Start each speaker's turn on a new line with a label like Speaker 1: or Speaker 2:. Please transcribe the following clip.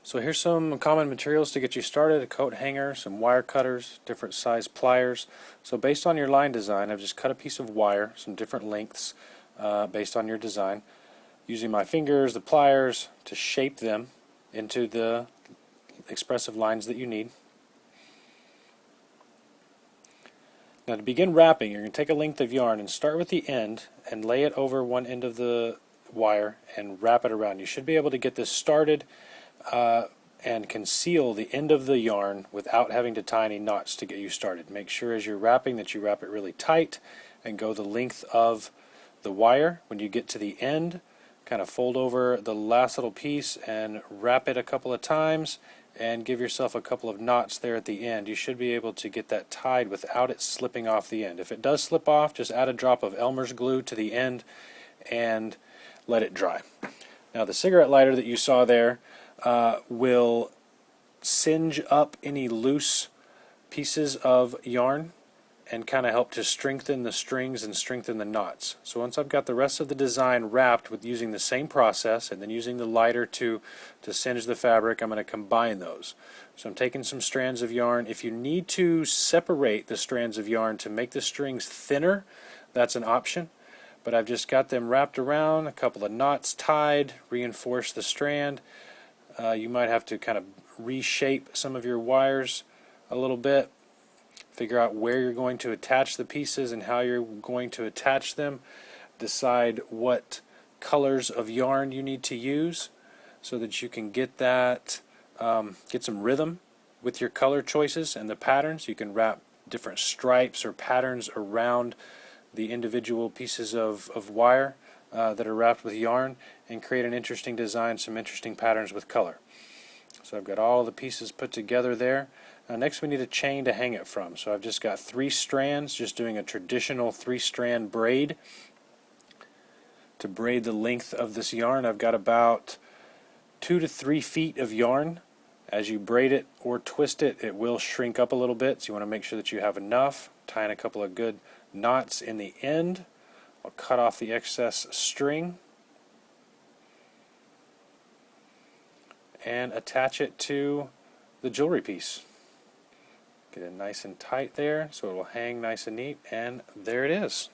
Speaker 1: So here's some common materials to get you started: a coat hanger, some wire cutters, different size pliers. So based on your line design, I've just cut a piece of wire, some different lengths based on your design, using my fingers, the pliers, to shape them into the expressive lines that you need. Now to begin wrapping, you're going to take a length of yarn and start with the end and lay it over one end of the wire and wrap it around. You should be able to get this started and conceal the end of the yarn without having to tie any knots to get you started. Make sure as you're wrapping that you wrap it really tight and go the length of the wire. When you get to the end, kind of fold over the last little piece and wrap it a couple of times and give yourself a couple of knots there at the end. You should be able to get that tied without it slipping off the end. If it does slip off, just add a drop of Elmer's glue to the end and let it dry. Now the cigarette lighter that you saw there will singe up any loose pieces of yarn and kind of help to strengthen the strings and strengthen the knots. So once I've got the rest of the design wrapped with using the same process and then using the lighter to singe the fabric, I'm going to combine those. So I'm taking some strands of yarn. If you need to separate the strands of yarn to make the strings thinner, that's an option. But I've just got them wrapped around, a couple of knots tied, reinforce the strand. You might have to kind of reshape some of your wires a little bit, figure out where you're going to attach the pieces and how you're going to attach them, decide what colors of yarn you need to use so that you can get that, get some rhythm with your color choices and the patterns. You can wrap different stripes or patterns around the individual pieces of wire that are wrapped with yarn and create an interesting design, some interesting patterns with color. So I've got all the pieces put together there. Next we need a chain to hang it from. So I've just got 3 strands, just doing a traditional 3-strand braid. To braid the length of this yarn, I've got about 2 to 3 feet of yarn. As you braid it or twist it, it will shrink up a little bit, so you want to make sure that you have enough. Tying a couple of good knots in the end. I'll cut off the excess string and attach it to the jewelry piece. Get it nice and tight there so it will hang nice and neat, and there it is.